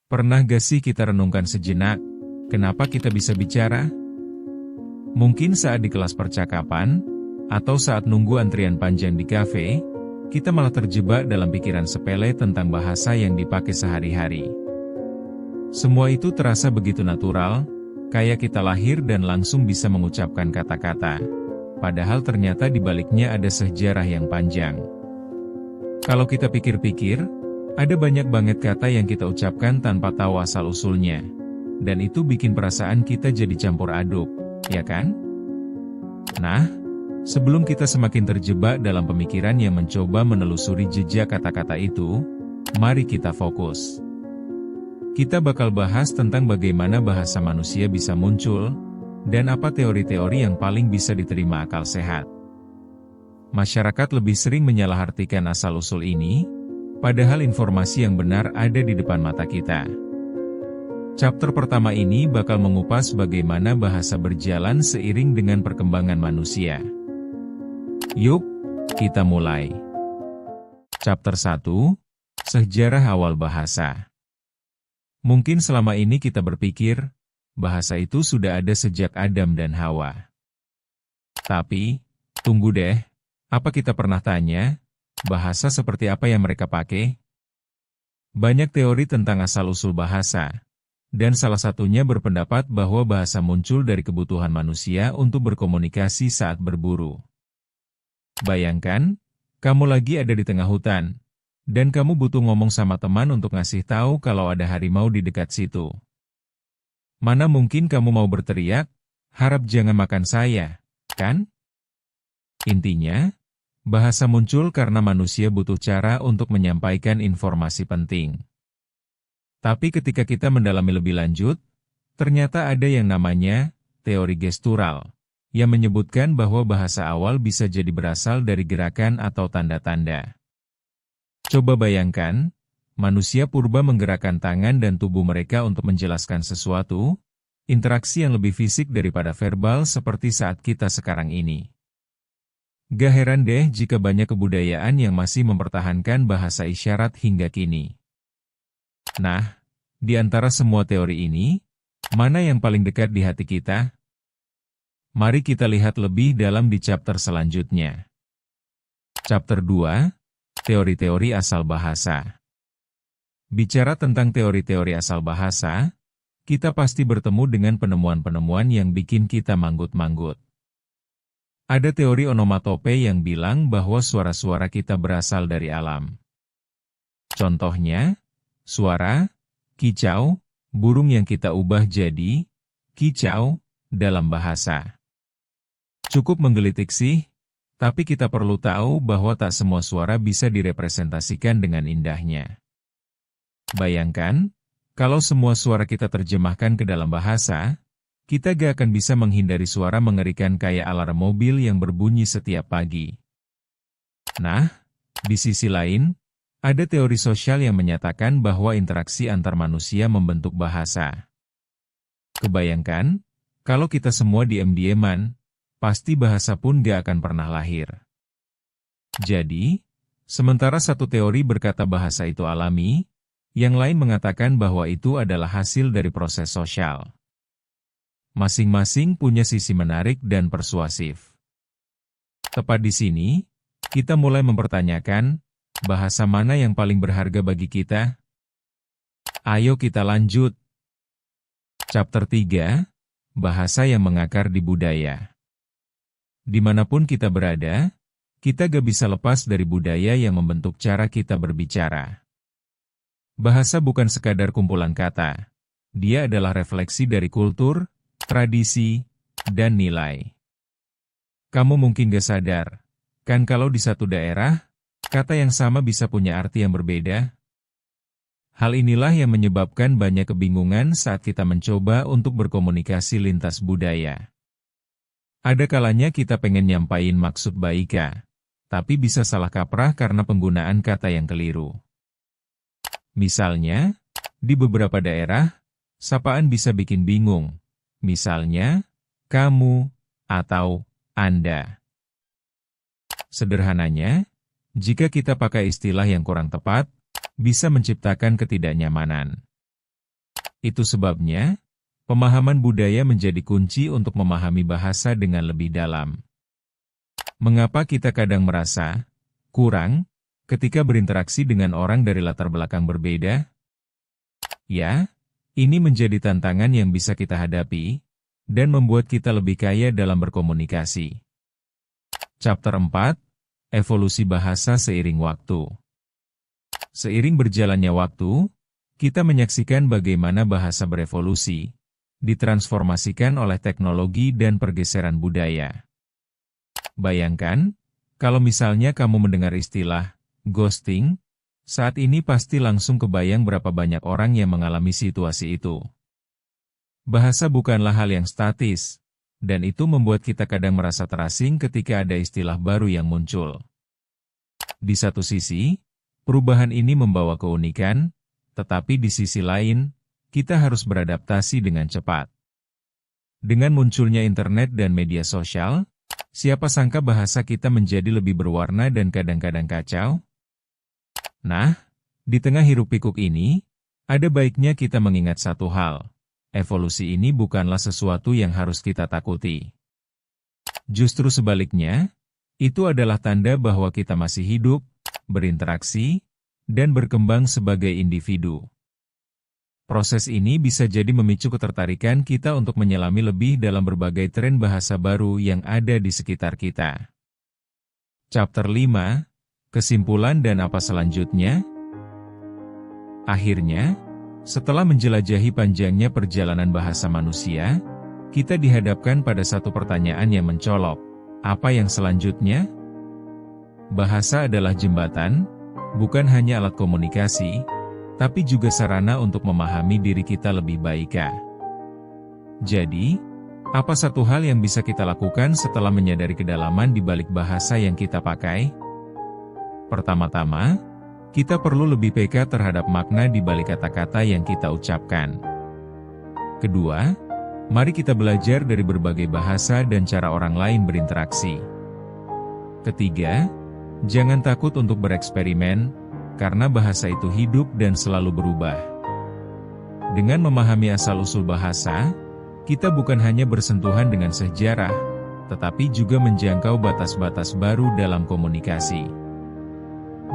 Pernah gak sih kita renungkan sejenak, kenapa kita bisa bicara? Mungkin saat di kelas percakapan, atau saat nunggu antrian panjang di kafe, kita malah terjebak dalam pikiran sepele tentang bahasa yang dipakai sehari-hari. Semua itu terasa begitu natural, kayak kita lahir dan langsung bisa mengucapkan kata-kata. Padahal ternyata di baliknya ada sejarah yang panjang. Kalau kita pikir-pikir, ada banyak banget kata yang kita ucapkan tanpa tahu asal-usulnya. Dan itu bikin perasaan kita jadi campur aduk, ya kan? Nah, sebelum kita semakin terjebak dalam pemikiran yang mencoba menelusuri jejak kata-kata itu, mari kita fokus. Kita bakal bahas tentang bagaimana bahasa manusia bisa muncul, dan apa teori-teori yang paling bisa diterima akal sehat. Masyarakat lebih sering menyalahartikan asal-usul ini, padahal informasi yang benar ada di depan mata kita. Chapter pertama ini bakal mengupas bagaimana bahasa berjalan seiring dengan perkembangan manusia. Yuk, kita mulai. Chapter 1, Sejarah Awal Bahasa. Mungkin selama ini kita berpikir, bahasa itu sudah ada sejak Adam dan Hawa. Tapi, tunggu deh, apa kita pernah tanya, bahasa seperti apa yang mereka pakai? Banyak teori tentang asal-usul bahasa, dan salah satunya berpendapat bahwa bahasa muncul dari kebutuhan manusia untuk berkomunikasi saat berburu. Bayangkan, kamu lagi ada di tengah hutan, dan kamu butuh ngomong sama teman untuk ngasih tahu kalau ada harimau di dekat situ. Mana mungkin kamu mau berteriak, "Harap jangan makan saya," kan? Intinya, bahasa muncul karena manusia butuh cara untuk menyampaikan informasi penting. Tapi ketika kita mendalami lebih lanjut, ternyata ada yang namanya teori gestural, yang menyebutkan bahwa bahasa awal bisa jadi berasal dari gerakan atau tanda-tanda. Coba bayangkan, manusia purba menggerakkan tangan dan tubuh mereka untuk menjelaskan sesuatu, interaksi yang lebih fisik daripada verbal seperti saat kita sekarang ini. Gak heran deh jika banyak kebudayaan yang masih mempertahankan bahasa isyarat hingga kini. Nah, di antara semua teori ini, mana yang paling dekat di hati kita? Mari kita lihat lebih dalam di chapter selanjutnya. Chapter 2, Teori-teori asal bahasa. Bicara tentang teori-teori asal bahasa, kita pasti bertemu dengan penemuan-penemuan yang bikin kita manggut-manggut. Ada teori onomatope yang bilang bahwa suara-suara kita berasal dari alam. Contohnya, suara, kicau, burung yang kita ubah jadi kicau dalam bahasa. Cukup menggelitik sih, tapi kita perlu tahu bahwa tak semua suara bisa direpresentasikan dengan indahnya. Bayangkan, kalau semua suara kita terjemahkan ke dalam bahasa, kita gak akan bisa menghindari suara mengerikan kayak alarm mobil yang berbunyi setiap pagi. Nah, di sisi lain, ada teori sosial yang menyatakan bahwa interaksi antar manusia membentuk bahasa. Kebayangkan, kalau kita semua diam-diaman, pasti bahasa pun gak akan pernah lahir. Jadi, sementara satu teori berkata bahasa itu alami, yang lain mengatakan bahwa itu adalah hasil dari proses sosial. Masing-masing punya sisi menarik dan persuasif. Tepat di sini, kita mulai mempertanyakan, bahasa mana yang paling berharga bagi kita? Ayo kita lanjut. Chapter 3, Bahasa yang mengakar di budaya. Dimanapun kita berada, kita gak bisa lepas dari budaya yang membentuk cara kita berbicara. Bahasa bukan sekadar kumpulan kata. Dia adalah refleksi dari kultur, tradisi, dan nilai. Kamu mungkin gak sadar, kan kalau di satu daerah, kata yang sama bisa punya arti yang berbeda? Hal inilah yang menyebabkan banyak kebingungan saat kita mencoba untuk berkomunikasi lintas budaya. Ada kalanya kita pengen nyampain maksud baik, tapi bisa salah kaprah karena penggunaan kata yang keliru. Misalnya, di beberapa daerah, sapaan bisa bikin bingung. Misalnya, kamu, atau Anda. Sederhananya, jika kita pakai istilah yang kurang tepat, bisa menciptakan ketidaknyamanan. Itu sebabnya, pemahaman budaya menjadi kunci untuk memahami bahasa dengan lebih dalam. Mengapa kita kadang merasa kurang ketika berinteraksi dengan orang dari latar belakang berbeda? Ya, ini menjadi tantangan yang bisa kita hadapi dan membuat kita lebih kaya dalam berkomunikasi. Chapter 4, Evolusi Bahasa Seiring Waktu. Seiring berjalannya waktu, kita menyaksikan bagaimana bahasa berevolusi, ditransformasikan oleh teknologi dan pergeseran budaya. Bayangkan, kalau misalnya kamu mendengar istilah ghosting, saat ini pasti langsung kebayang berapa banyak orang yang mengalami situasi itu. Bahasa bukanlah hal yang statis, dan itu membuat kita kadang merasa terasing ketika ada istilah baru yang muncul. Di satu sisi, perubahan ini membawa keunikan, tetapi di sisi lain, kita harus beradaptasi dengan cepat. Dengan munculnya internet dan media sosial, siapa sangka bahasa kita menjadi lebih berwarna dan kadang-kadang kacau? Nah, di tengah hiruk-pikuk ini, ada baiknya kita mengingat satu hal. Evolusi ini bukanlah sesuatu yang harus kita takuti. Justru sebaliknya, itu adalah tanda bahwa kita masih hidup, berinteraksi, dan berkembang sebagai individu. Proses ini bisa jadi memicu ketertarikan kita untuk menyelami lebih dalam berbagai tren bahasa baru yang ada di sekitar kita. Chapter 5, Kesimpulan dan apa selanjutnya? Akhirnya, setelah menjelajahi panjangnya perjalanan bahasa manusia, kita dihadapkan pada satu pertanyaan yang mencolok. Apa yang selanjutnya? Bahasa adalah jembatan, bukan hanya alat komunikasi, tapi juga sarana untuk memahami diri kita lebih baik. Jadi, apa satu hal yang bisa kita lakukan setelah menyadari kedalaman di balik bahasa yang kita pakai? Pertama-tama, kita perlu lebih peka terhadap makna di balik kata-kata yang kita ucapkan. Kedua, mari kita belajar dari berbagai bahasa dan cara orang lain berinteraksi. Ketiga, jangan takut untuk bereksperimen, karena bahasa itu hidup dan selalu berubah. Dengan memahami asal-usul bahasa, kita bukan hanya bersentuhan dengan sejarah, tetapi juga menjangkau batas-batas baru dalam komunikasi.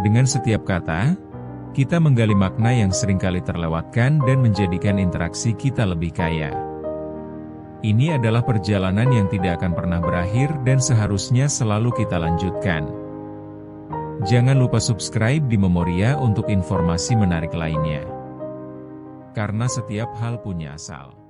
Dengan setiap kata, kita menggali makna yang seringkali terlewatkan dan menjadikan interaksi kita lebih kaya. Ini adalah perjalanan yang tidak akan pernah berakhir dan seharusnya selalu kita lanjutkan. Jangan lupa subscribe di Memoria untuk informasi menarik lainnya. Karena setiap hal punya asal.